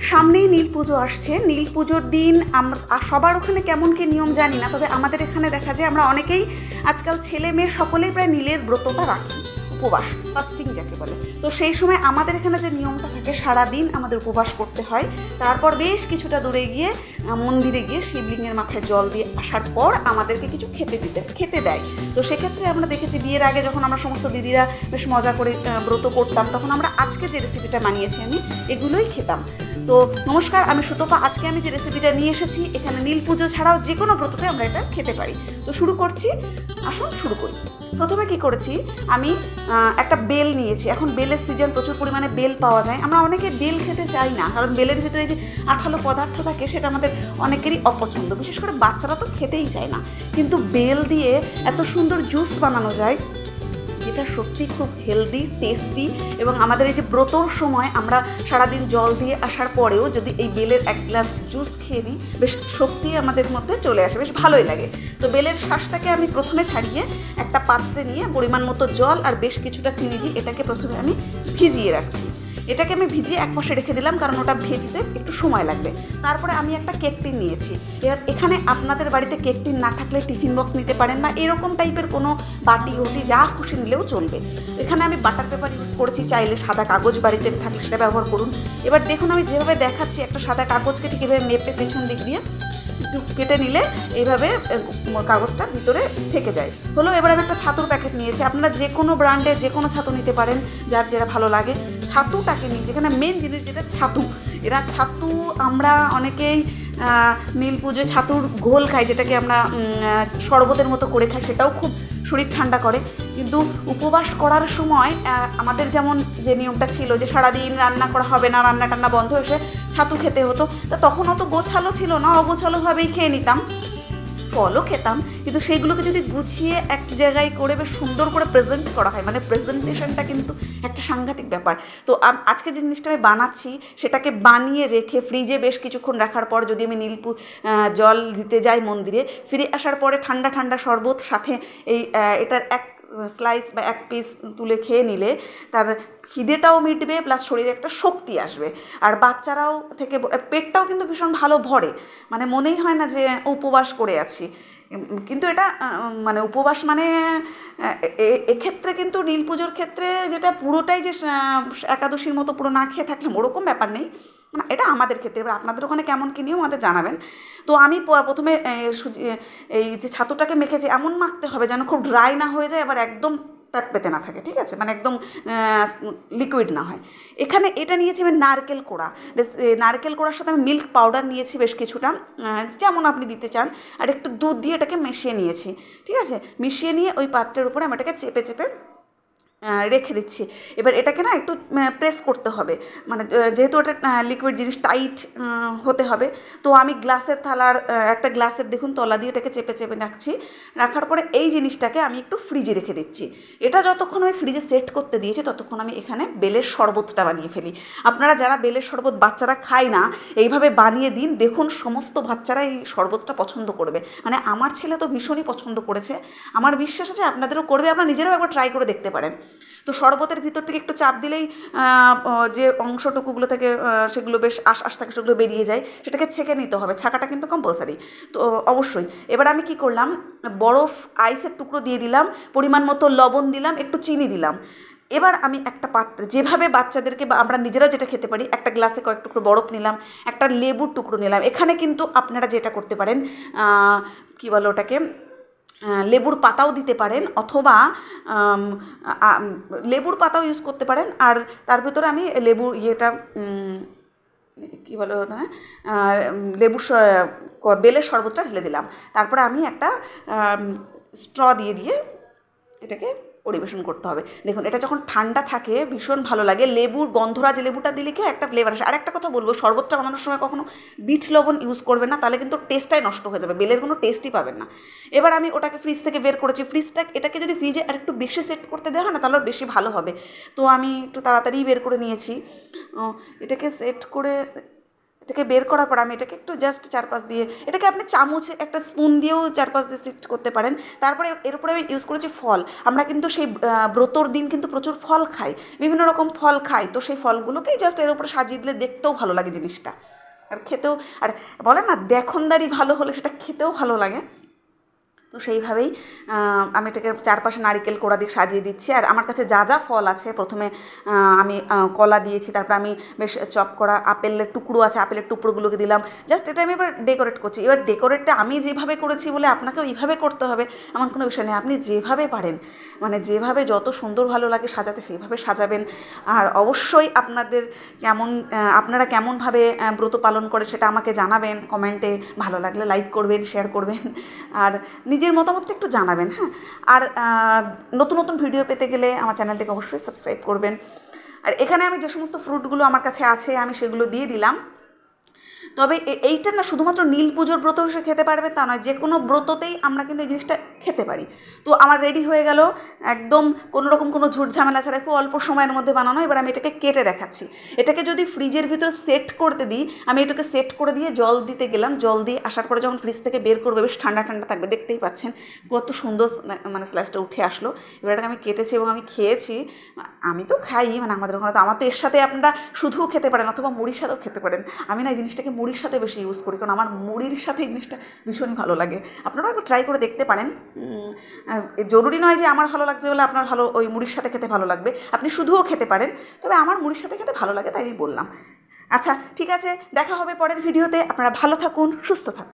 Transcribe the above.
সামনেই নীল পুজো আসছে। নীল পুজোর দিন আমরা সবার ওখানে কেমন কী নিয়ম জানি না, তবে আমাদের এখানে দেখা যায় আমরা অনেকেই আজকাল ছেলে মেয়ে সকলেই প্রায় নীলের ব্রতটা রাখি, উপবাস, ফাস্টিং যাকে বলে। তো সেই সময় আমাদের এখানে যে নিয়মটা থাকে, সারাদিন আমাদের উপবাস করতে হয়। তারপর বেশ কিছুটা দূরে গিয়ে মন্দিরে গিয়ে শিবলিঙ্গের মাথায় জল দিয়ে আসার পর আমাদেরকে কিছু খেতে দেয়। তো সেক্ষেত্রে আমরা দেখেছি বিয়ের আগে যখন আমরা সমস্ত দিদিরা বেশ মজা করে ব্রত করতাম, তখন আমরা আজকে যে রেসিপিটা বানিয়েছি আমি এগুলোই খেতাম। তো নমস্কার, আমি সুতপা। আজকে আমি যে রেসিপিটা নিয়ে এসেছি, এখানে নীল পুজো ছাড়াও যে কোনো ব্রততে আমরা এটা খেতে পারি। তো শুরু করছি, আসুন শুরু করি। প্রথমে কি করেছি, আমি একটা বেল নিয়েছি। এখন বেলের সিজন, প্রচুর পরিমাণে বেল পাওয়া যায়। আমরা অনেকে বেল খেতে চাই না, কারণ বেলের ভিতরে যে আঠালো পদার্থ থাকে সেটা আমাদের অনেকেরই অপছন্দ, বিশেষ করে বাচ্চারা তো খেতেই চায় না। কিন্তু বেল দিয়ে এত সুন্দর জুস বানানো যায়, যেটা সত্যি খুব হেলদি, টেস্টি। এবং আমাদের এই যে ব্রতর সময় আমরা সারাদিন জল দিয়ে আসার পরেও যদি এই বেলের এক গ্লাস জুস খেয়ে নিই, বেশ শক্তি আমাদের মধ্যে চলে আসে, বেশ ভালোই লাগে। তো বেলের শাঁসটাকে আমি প্রথমে ছাড়িয়ে একটা পাত্রে নিয়ে পরিমাণ মতো জল আর বেশ কিছুটা চিনি দিয়ে এটাকে প্রথমে আমি ভিজিয়ে রাখছি। এটাকে আমি ভিজিয়ে এক পাশে রেখে দিলাম, কারণ ওটা ভেজতে একটু সময় লাগবে। তারপরে আমি একটা কেক টিন নিয়েছি। এবার এখানে আপনাদের বাড়িতে কেক টিন না থাকলে টিফিন বক্স নিতে পারেন, বা এরকম টাইপের কোনো বাটি ঘটি যা খুশি নিলেও চলবে। এখানে আমি বাটার পেপার ইউজ করেছি, চাইলে সাদা কাগজ বাড়িতে থাকলে সেটা ব্যবহার করুন। এবার দেখুন আমি যেভাবে দেখাচ্ছি, একটা সাদা কাগজকে ঠিক এভাবে মেপে পেছন দিক দিয়ে একটু কেটে নিলে এইভাবে কাগজটা ভিতরে থেকে যায়। হলো। এবার আমি একটা ছাতুর প্যাকেট নিয়েছি। আপনারা যে কোনো ব্র্যান্ডে যে কোনো ছাতু নিতে পারেন, যার যেটা ভালো লাগে। ছাতুটাকে নিয়েছি, এখানে মেন জিনিস যেটা ছাতু। ছাতু আমরা অনেকেই নীল পুজোয় ছাতুর ঘোল খাই, যেটাকে আমরা শরবতের মতো করে খাই, সেটাও খুব শরীর ঠান্ডা করে। কিন্তু উপবাস করার সময় আমাদের যেমন যে নিয়মটা ছিল যে সারাদিন রান্না করা হবে না, রান্না টান্না বন্ধ, এসে ছাতু খেতে হতো। তা তখন অত গোছালো ছিল না, অগোছালোভাবেই খেয়ে নিতাম, ফলও খেতাম। কিন্তু সেইগুলোকে যদি গুছিয়ে এক জায়গায় করে বেশ সুন্দর করে প্রেজেন্ট করা হয়, মানে প্রেজেন্টেশনটা কিন্তু একটা সাংঘাতিক ব্যাপার। তো আজকে যে জিনিসটা আমি বানাচ্ছি, সেটাকে বানিয়ে রেখে ফ্রিজে বেশ কিছুক্ষণ রাখার পর যদি আমি জল দিতে যাই মন্দিরে, ফিরে আসার পরে ঠান্ডা ঠান্ডা শরবত সাথে এই এটার এক স্লাইস বা এক পিস তুলে খেয়ে নিলে তার খিদেটাও মিটবে, প্লাস শরীরে একটা শক্তি আসবে। আর বাচ্চারাও থেকে পেটটাও কিন্তু ভীষণ ভালো ভরে, মানে মনেই হয় না যে উপবাস করে আছি। কিন্তু এটা মানে উপবাস মানে এক্ষেত্রে কিন্তু নীল পুজোর ক্ষেত্রে যেটা পুরোটাই যে একাদশীর মতো পুরো না খেয়ে থাকলে ওরকম ব্যাপার নেই, মানে এটা আমাদের ক্ষেত্রে। এবার আপনাদের ওখানে কেমন কী নিয়ম আমাদের জানাবেন। তো আমি প্রথমে এই যে ছাতুটাকে মেখেছি, এমন মাখতে হবে যেন খুব ড্রাই না হয়ে যায়, আবার একদম পেতে না থাকে, ঠিক আছে, মানে একদম লিকুইড না হয়। এখানে এটা নিয়েছি আমি নারকেল কোড়া। নারকেল কোড়ার সাথে আমি মিল্ক পাউডার নিয়েছি বেশ কিছুটা, যেমন আপনি দিতে চান, আর একটু দুধ দিয়ে এটাকে মিশিয়ে নিয়েছি, ঠিক আছে। মিশিয়ে নিয়ে ওই পাত্রের উপরে আমি এটাকে চেপে চেপে রেখে দিচ্ছি। এবার এটাকে না একটু প্রেস করতে হবে, মানে যেহেতু এটা লিকুইড জিনিস, টাইট হতে হবে। তো আমি গ্লাসের থালার একটা গ্লাসের দেখুন তলা দিয়ে এটাকে চেপে চেপে রাখছি। রাখার পরে এই জিনিসটাকে আমি একটু ফ্রিজে রেখে দিচ্ছি। এটা যতক্ষণ আমি ফ্রিজে সেট করতে দিয়েছি, ততক্ষণ আমি এখানে বেলের শরবতটা বানিয়ে ফেলি। আপনারা যারা বেলের শরবত বাচ্চারা খায় না, এইভাবে বানিয়ে দিন, দেখুন সমস্ত বাচ্চারা এই শরবতটা পছন্দ করবে। মানে আমার ছেলে তো ভীষণই পছন্দ করেছে, আমার বিশ্বাস আছে আপনাদেরও করবে। আপনারা নিজেরাও একবার ট্রাই করে দেখতে পারেন। তো শরবতের ভিতর থেকে একটু চাপ দিলেই যে অংশটুকুগুলো থেকে সেগুলো বেশ আশ থাকে, সেগুলো বেরিয়ে যায়। সেটাকে ছেঁকে নিতে হবে, ছাকাটা কিন্তু কম্পালসারি। তো অবশ্যই এবার আমি কি করলাম, বরফ আইসের টুকরো দিয়ে দিলাম, পরিমাণ মতো লবণ দিলাম, একটু চিনি দিলাম। এবার আমি একটা পাত্রে, যেভাবে বাচ্চাদেরকে বা আমরা নিজেরাও যেটা খেতে পারি, একটা গ্লাসে কয়েক টুকরো বরফ নিলাম, একটা লেবুর টুকরো নিলাম। এখানে কিন্তু আপনারা যেটা করতে পারেন, কী বলো ওটাকে, লেবুর পাতাও দিতে পারেন, অথবা লেবুর পাতাও ইউজ করতে পারেন। আর তার ভিতরে আমি লেবুর কী বলো না, লেবুর বেলের শরবতটা ঢেলে দিলাম। তারপরে আমি একটা স্ট্র দিয়ে এটাকে পরিবেশন করতে হবে। দেখুন এটা যখন ঠান্ডা থাকে ভীষণ ভালো লাগে। লেবুর গন্ধরাজ লেবুটা দিলে কি একটা ফ্লেভার আসে। আর একটা কথা বলবো, শরবতটা বানানোর সময় কখনো বিট লবণ ইউজ করবে না, তাহলে কিন্তু টেস্টটাই নষ্ট হয়ে যাবে, বেলের কোনো টেস্টই পাবেন না। এবার আমি ওটাকে ফ্রিজ থেকে বের করেছি। এটাকে যদি ফ্রিজে আর একটু বেশি সেট করতে দেওয়া হয় না, তাহলে বেশি ভালো হবে। তো আমি একটু তাড়াতাড়ি বের করে নিয়েছি। এটাকে সেট করে এটাকে বের করার পর আমি এটাকে একটু জাস্ট চারপাশ দিয়ে, এটাকে আপনি চামচ একটা স্পুন দিয়েও চারপাশ দিয়ে সিট করতে পারেন। তারপরে এর উপরে আমি ইউজ করেছি ফল। আমরা কিন্তু সেই ব্রতর দিন কিন্তু প্রচুর ফল খাই, বিভিন্ন রকম ফল খাই, তো সেই ফলগুলোকেই জাস্ট এর উপরে সাজিয়ে দিলে দেখতেও ভালো লাগে জিনিসটা, আর খেতেও, আর বলে না দেখনদারি ভালো হলে সেটা খেতেও ভালো লাগে। তো সেইভাবেই আমি এটাকে চারপাশে নারিকেল কোড়া দিয়ে সাজিয়ে দিচ্ছি। আর আমার কাছে যা যা ফল আছে, প্রথমে আমি কলা দিয়েছি, তারপর আমি বেশ চপ করা আপেলের টুকরো আছে, আপেলের টুকরোগুলোকে দিলাম। জাস্ট এটা আমি এবার ডেকোরেট করছি। এবার ডেকোরেটটা আমি যেভাবে করেছি বলে আপনাকেও এইভাবে করতে হবে এমন কোনো বিষয় নেই। আপনি যেভাবে পারেন, মানে যেভাবে যত সুন্দর ভালো লাগে সাজাতে সেইভাবে সাজাবেন। আর অবশ্যই আপনারা কেমনভাবে ব্রত পালন করে সেটা আমাকে জানাবেন কমেন্টে। ভালো লাগলে লাইক করবেন, শেয়ার করবেন, আর নিজের মতামতটা একটু জানাবেন। হ্যাঁ, আর নতুন নতুন ভিডিও পেতে গেলে আমার চ্যানেলটিকে অবশ্যই সাবস্ক্রাইব করবেন। আর এখানে আমি যে সমস্ত ফ্রুটগুলো আমার কাছে আছে আমি সেগুলো দিয়ে দিলাম। তবে এইটা না শুধুমাত্র নীল পুজোর ব্রত হিসেবে খেতে পারবে তা নয়, যে কোনো ব্রততেই আমরা কিন্তু এই জিনিসটা খেতে পারি। তো আমার রেডি হয়ে গেল একদম কোনো রকম কোনো ঝুট ঝামেলা ছাড়া, খুব অল্প সময়ের মধ্যে বানানো। এবার আমি এটাকে কেটে দেখাচ্ছি। এটাকে যদি ফ্রিজের ভিতরে সেট করতে দিই, আমি এটাকে সেট করে দিয়ে জল দিতে গেলাম, জল দিয়ে আসার পরে যখন ফ্রিজ থেকে বের করবে বেশ ঠান্ডা ঠান্ডা থাকবে, দেখতেই পাচ্ছেন কত সুন্দর মানে স্লাইসটা উঠে আসলো। এবার এটাকে আমি কেটেছি এবং আমি খেয়েছি। আমি তো খাই, মানে আমাদের ওখানে তো, আমার তো এর সাথে আপনারা শুধুও খেতে পারেন অথবা মুড়ির সাথেও খেতে পারেন। আমি না এই জিনিসটাকে মুড়ির সাথে বেশি ইউজ করি, কারণ আমার মুড়ির সাথে এই জিনিসটা ভীষণই ভালো লাগে। আপনারাও একটু ট্রাই করে দেখতে পারেন। জরুরি নয় যে আমার ভালো লাগছে বলে আপনার ভালো ওই মুড়ির সাথে খেতে ভালো লাগবে, আপনি শুধুও খেতে পারেন, তবে আমার মুড়ির সাথে খেতে ভালো লাগে তাই আমি বললাম। আচ্ছা ঠিক আছে, দেখা হবে পরের ভিডিওতে। আপনারা ভালো থাকুন, সুস্থ থাকুন।